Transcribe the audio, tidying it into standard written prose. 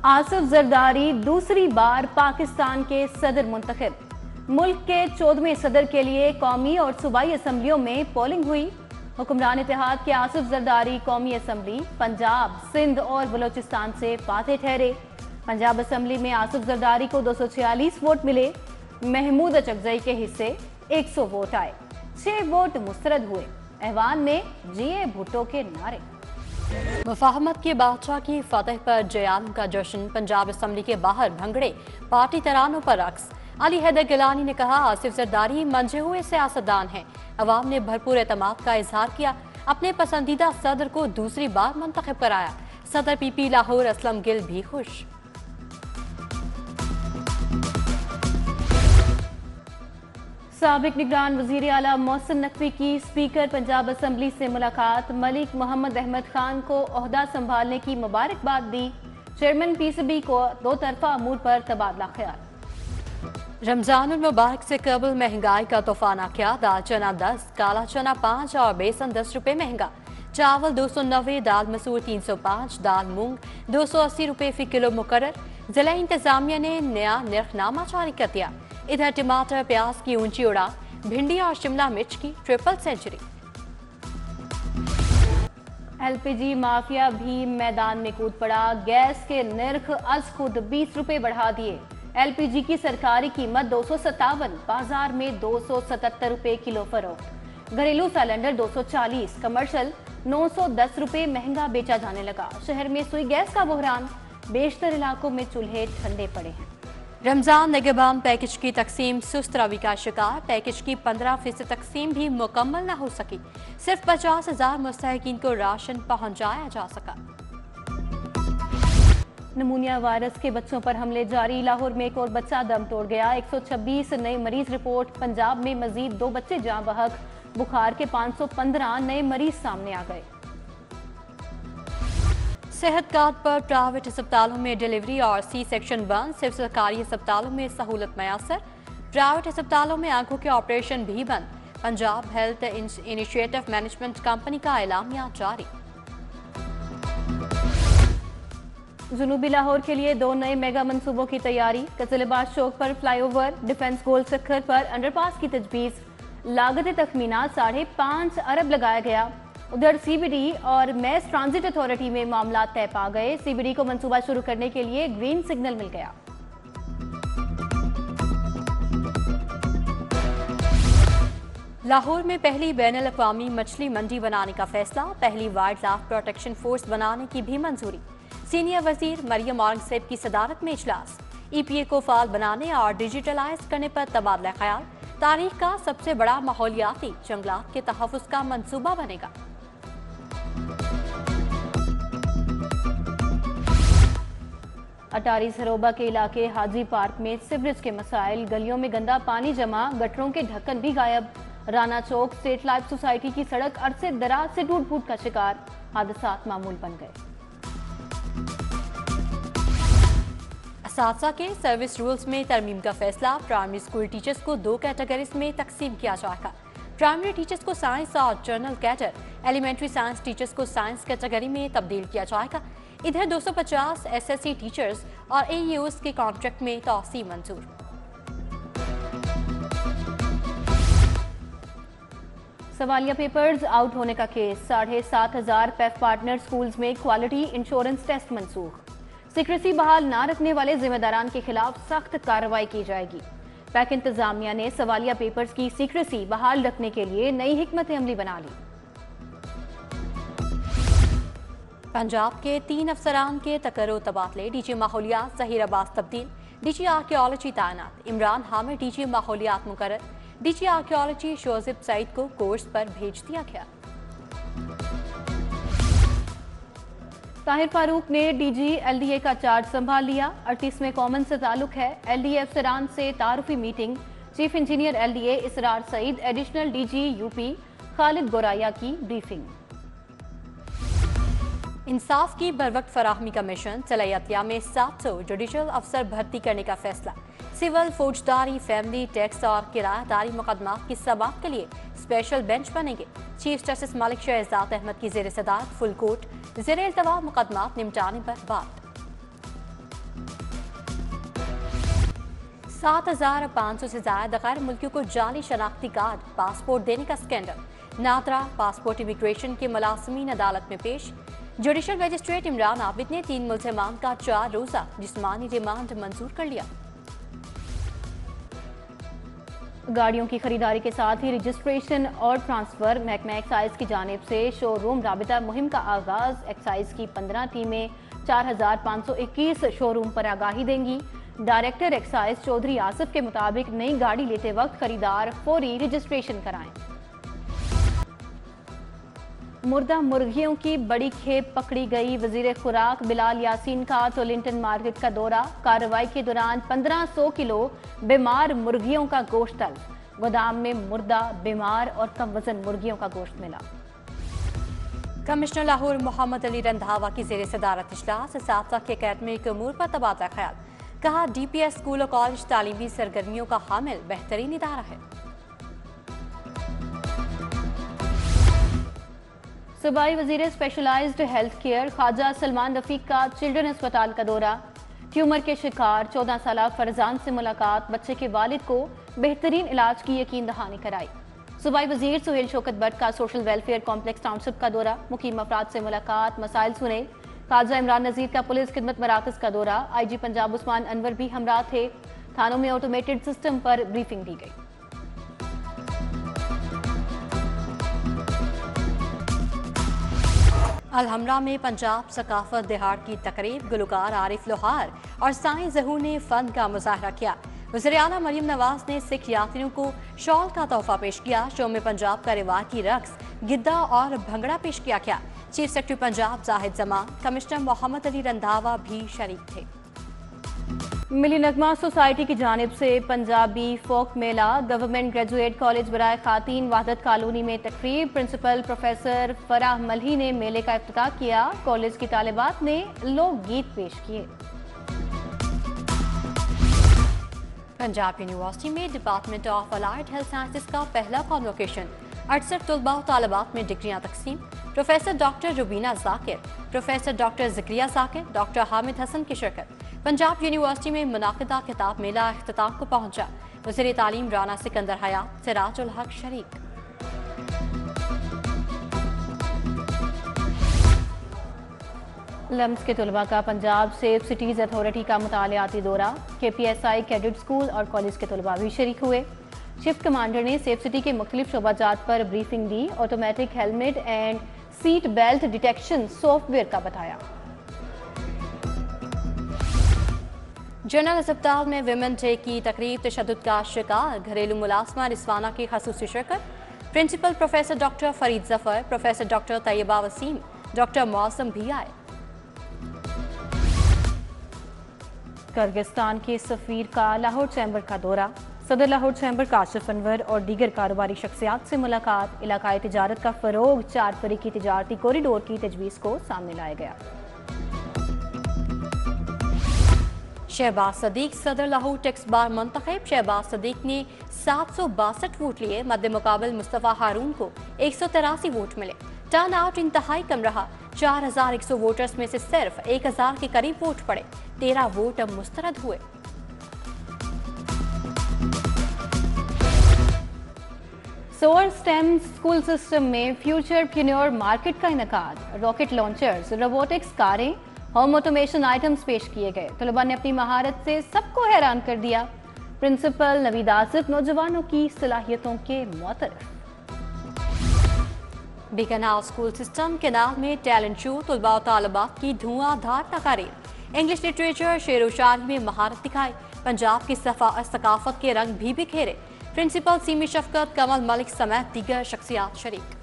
आसिफ जरदारी दूसरी बार पाकिस्तान के सदर मुंतखब। मुल्क के 14वें सदर के लिए कौमी और सूबाई असम्बलियों में पोलिंग हुई। हुक्मरान इत्तेहाद के आसिफ जरदारी कौमी असम्बली, पंजाब, सिंध और बलोचिस्तान से फातेह ठहरे। पंजाब असम्बली में आसिफ जरदारी को 246 वोट मिले। महमूद अचकजई के हिस्से 100 वोट आए। 6 वोट मुस्तरद हुए। ऐवान में जिए भुट्टो के नारे। मुफाहमत के बादशाह की फतह पर जयालम का जश्न। पंजाब असम्बली के बाहर भंगड़े, पार्टी तरानों पर रक्स। अली हैदर गिलानी ने कहा, आसिफ जरदारी मंजे हुए सियासतदान हैं। अवाम ने भरपूर एतमाद का इजहार किया। अपने पसंदीदा सदर को दूसरी बार मुंतखब कराया। सदर पीपी लाहौर असलम गिल भी खुश। साबिक निगरान वजीर आला मोहसिन नकवी की स्पीकर पंजाब असम्बली से मुलाकात। मलिक मोहम्मद अहमद खान को ओहदा संभालने की मुबारकबाद दी। चेयरमैन पीसीबी को दो तरफा अमूर पर तबादला ख्याल। रमजान मुबारक से कबल महंगाई का तूफान आ गया। दाल चना 10, काला चना 5 और बेसन 10 रुपए महंगा। चावल 290, दाल मसूर 305, दाल मूंग 280 रुपए फी किलो मुकर्रर। जिला इंतजामिया ने नया निर्खनामा जारी कर दिया। इधर टमाटर प्याज की ऊंची उड़ान, भिंडी और शिमला मिर्च की ट्रिपल सेंचुरी। एलपीजी माफिया भी मैदान में कूद पड़ा। गैस के निर्ख अज खुद 20 रुपए बढ़ा दिए। एलपीजी की सरकारी कीमत 257, बाजार में 277 रुपए किलो फरोख्त। घरेलू सिलेंडर 240, कमर्शियल 910 रुपए महंगा बेचा जाने लगा। शहर में सुई गैस का बहरान, बेशतर इलाकों में चूल्हे ठंडे पड़े हैं। रमजान निगहबान पैकेज की तकसीम सुस्त रवि का शिकार। पैकेज की 15% तकसीम भी मुकम्मल न हो सकी। सिर्फ 50,000 मुस्तहिकीन को राशन पहुंचाया जा सका। नमूनिया वायरस के बच्चों पर हमले जारी। लाहौर में एक और बच्चा दम तोड़ गया। 126 नए मरीज रिपोर्ट। पंजाब में मजीद 2 बच्चे जाँ बहक। बुखार के 515 नए मरीज सामने आ गए। सेहत कार्ड पर प्राइवेट अस्पतालों में डिलीवरी और सी सेक्शन बंद। सिर्फ सरकारी अस्पतालों में सहूलत मैसर। प्राइवेट अस्पतालों में आंखों के ऑपरेशन भी बंद। Punjab health initiative management company का एलामिया जारी। जुनूबी लाहौर के लिए 2 नए मेगा मंसूबों की तैयारी। कजलबाद चौक पर फ्लाईओवर, डिफेंस गोल सखर पर अंडरपास की तजवीज। लागत तखमीना 5.5 अरब लगाया गया। उधर सीबीडी और मैस ट्रांजिट अथॉरिटी में मामला तय पा गए। सीबीडी को मंसूबा शुरू करने के लिए ग्रीन सिग्नल मिल गया। लाहौर में पहली बैनुल-अक़वामी मछली मंडी बनाने का फैसला। पहली वाइल्ड लाइफ प्रोटेक्शन फोर्स बनाने की भी मंजूरी। सीनियर वजीर मरियम औरंगजेब की सदारत में इजलास। ईपीए को फाल बनाने और डिजिटलाइज करने पर तबादला ख्याल। तारीख का सबसे बड़ा माहौलियाती जंगलात के तहफ़्फ़ुज़ का मंसूबा बनेगा। अटारी सरोबा के इलाके हाजी पार्क में सीवरेज के मसाइल। गलियों में गंदा पानी जमा, गटरों के ढक्कन भी गायब। राना चौक स्टेट लाइफ सोसाइटी की सड़क अरसे दराज से टूट फूट का शिकार। हादसात मामूल बन गए। असातिज़ा के सर्विस रूल्स में तरमीम का फैसला। प्राइमरी स्कूल टीचर्स को 2 कैटेगरीज में तकसीम किया जाएगा। प्राइमरी टीचर्स को साइंस और general cadre, elementary science teachers को साइंस कैटेगरी में तब्दील किया जाएगा। इधर 250 एसएससी टीचर्स और एईओस के कॉन्ट्रैक्ट में तौसी मंजूर। सवालिया पेपर्स आउट होने का केस। 7,500 पेफ पार्टनर स्कूल्स में क्वालिटी इंश्योरेंस टेस्ट मनसूख। सीक्रेसी बहाल ना रखने वाले जिम्मेदारान के खिलाफ सख्त कार्रवाई की जाएगी। पैक इंतजामिया ने सवालिया पेपर्स की सीक्रेसी बहाल रखने के लिए नई हिकमत अमली बना ली। पंजाब के 3 अफसरान के तकर्रो तबादले। डीजी माहौलियात ज़हीर अब्बास तब्दील। डीजी आर्कियोलॉजी तैनात। इमरान हामिद डीजी माहौलियात मुकर्रर। डीजी आर्कियोलॉजी शोजिब सईद को कोर्स पर भेज दिया गया। ताहिर फारूक ने डीजी एलडीए का चार्ज संभाल लिया। 38वें कॉमन से ताल्लुक है। एलडीए अफसरान से तारुफी meeting. Chief engineer LDA Israr Saeed, additional DG UP Khalid Goraya की ब्रीफिंग। इंसाफ की बरवक्त फराहमी का मिशन। चलैया में 700 जुडिशल अफसर भर्ती करने का फैसला। सिविल, फौजदारी, फैमिली, टैक्स और किरायादारी मुकदमात की समाअत के लिए स्पेशल बेंच बनेंगे। चीफ जस्टिस मलिक शहजाद अहमद की ज़ेर सदारत फुल कोर्ट ज़ेर इल्तवा मुकदमात निपटाने पर बात। 7,500 से ज्यादा गैर मुल्कियों को जाली शनाख्ती कार्ड पासपोर्ट देने का स्कैंडल। नादरा पासपोर्ट इमिग्रेशन के मुलाजमीन अदालत में पेश। जुडिशल मजिस्ट्रेट इमरान आबिद ने 3 मुलजमान का 4 रोजा जिस्मानी रिमांड मंजूर कर लिया। गाड़ियों की खरीदारी के साथ ही रजिस्ट्रेशन और ट्रांसफर महकमा एक्साइज की जानिब से शोरूम राबिता मुहिम का आगाज। एक्साइज की 15 टीमें 4,521 शोरूम पर आगाही देंगी। डायरेक्टर एक्साइज चौधरी आसिफ के मुताबिक नई गाड़ी लेते वक्त खरीदार फौरी रजिस्ट्रेशन कराएं। मुर्दा मुर्गियों की बड़ी खेप पकड़ी गई। वजीर खुराक बिलाल यासीन का टोलिंटन मार्केट का दौरा। कार्रवाई के दौरान 1500 किलो बीमार मुर्गियों का गोश्त तलब। गोदाम में मुर्दा, बीमार और कम वजन मुर्गियों का गोश्त मिला। कमिश्नर लाहौर मोहम्मद अली रंधावा की ज़ेर सदारत इजलास। असातिज़ा के एकेडमिक उमूर पर तबादला ख्याल। कहा DPS स्कूल और कॉलेज तालीमी सरगर्मियों का हामिल बेहतरीन इदारा है। सूबाई वजीर specialised health care Khawaja Salman Rafiq का चिल्ड्रन अस्पताल का दौरा। ट्यूमर के शिकार 14 साल फरजान से मुलाकात। बच्चे के वालिद को बेहतरीन इलाज की यकीन दहानी कराई। सूबाई वजीर सुहेल शौकत भट्ट का सोशल वेलफेयर कॉम्प्लेक्स टाउनशिप का दौरा। मुकीम अफराद से मुलाकात, मसाइल सुने। ख्वाजा इमरान नजीर का पुलिस खिदमत मराकज का दौरा। IG पंजाब उस्मान अनवर भी हमरा थे। थानों में ऑटोमेटेड सिस्टम पर ब्रीफिंग दी गई। अलहमरा में पंजाब सकाफत दिहाड़ की तकरीब। गुलकार आरिफ लोहार और साईं ज़हूर ने फन का मुजाहरा किया। वज़ीर आला मरियम नवाज ने सिख यात्रियों को शॉल का तोहफा पेश किया। शो में पंजाब का रिवायती रक्स, गिद्दा और भंगड़ा पेश किया गया। Chief secretary Punjab Zahid Zaman, commissioner Muhammad Ali Randhawa भी शरीक थे। मिली नगमा सोसाइटी की जानिब से पंजाबी फोक मेला। गवर्नमेंट ग्रेजुएट कॉलेज बराए खातीन वाहदत कॉलोनी में तकरीब। प्रिंसिपल प्रोफेसर फराह मल्ही ने मेले का इफ्तिताह किया। कॉलेज की तालिबात ने लोकगीत पेश किए। पंजाब यूनिवर्सिटी में department of allied health sciences का पहला कॉन्वोकेशन। 68 तलबा और तालिबात में डिग्रियां तकसीम। Professor doctor Rubina Zakir, professor doctor Zakariya Zakir, doctor Hamid Hasan की शिरकत। पंजाब यूनिवर्सिटी में मुनाकिदा किताब मेला इख्तिताम को पहुंचा। वज़ीर तालीम राना सिकंदर हयात, सिराजुल हक शरीक। लम्स के तलबा का पंजाब सेफ सिटीज़ अथॉरिटी का मुतालियाती दौरा। KPSI कैडेट स्कूल और कॉलेज के तलबा भी शरीक हुए। शिफ्ट कमांडर ने सेफ सिटी के मुख्तलिफ शोबाजात पर briefing the. Automatic helmet and seat belt detection software का बताया। जनरल अस्पताल में विमेन डे की तकरीब। तशद्दुद का शिकार घरेलू मुलाजमा रिजवाना की खसूसी शिरकत। Principal professor doctor Farid Zafar, professor doctor Tayyaba Waseem, doctor Mausam भी आए। किर्गिस्तान के सफीर का लाहौर चैम्बर का दौरा। सदर लाहौर चैम्बर काशिफ अनवर और दीगर कारोबारी शख्सियात से मुलाकात। इलाकाई तिजारत का फरोग, 4 फरीकी तिजारती कॉरिडोर की तजवीज़ को सामने लाया गया। शहबाज सदीक सदर लाहौर टैक्स बार मुंतखब। शहबाज सदीक ने 762 वोट लिए। मद्दे मुकाबल मुस्तफ़ा हारून को 183 वोट मिले। टर्न आउट इंतहाई कम रहा। 4100 वोटर्स में से सिर्फ 1000 के करीब वोट पड़े। 13 वोट अब मुस्तरद हुए। सोअर स्टेम स्कूल सिस्टम में फ्यूचर प्रीन्योर मार्केट का इनेकाद। रॉकेट लॉन्चर्स, रोबोटिक्स कारें, होम ऑटोमेशन आइटम्स पेश किए गए। तलबा ने अपनी महारत से सबको हैरान कर दिया। प्रिंसिपल नवीद आसिफ नौजवानों की सलाहियतों के मुतरफ। बीकानेर स्कूल सिस्टम केनाल में टैलेंट शो। तलबा और तालिबात की धुआंधार तकारीर। इंग्लिश लिटरेचर, शेर व शायरी में महारत दिखाई। पंजाब की सकाफत के रंग भी बिखेरे। प्रिंसिपल सीमी शफकत, कमल मलिक समेत दीगर शख्सियात शरीक।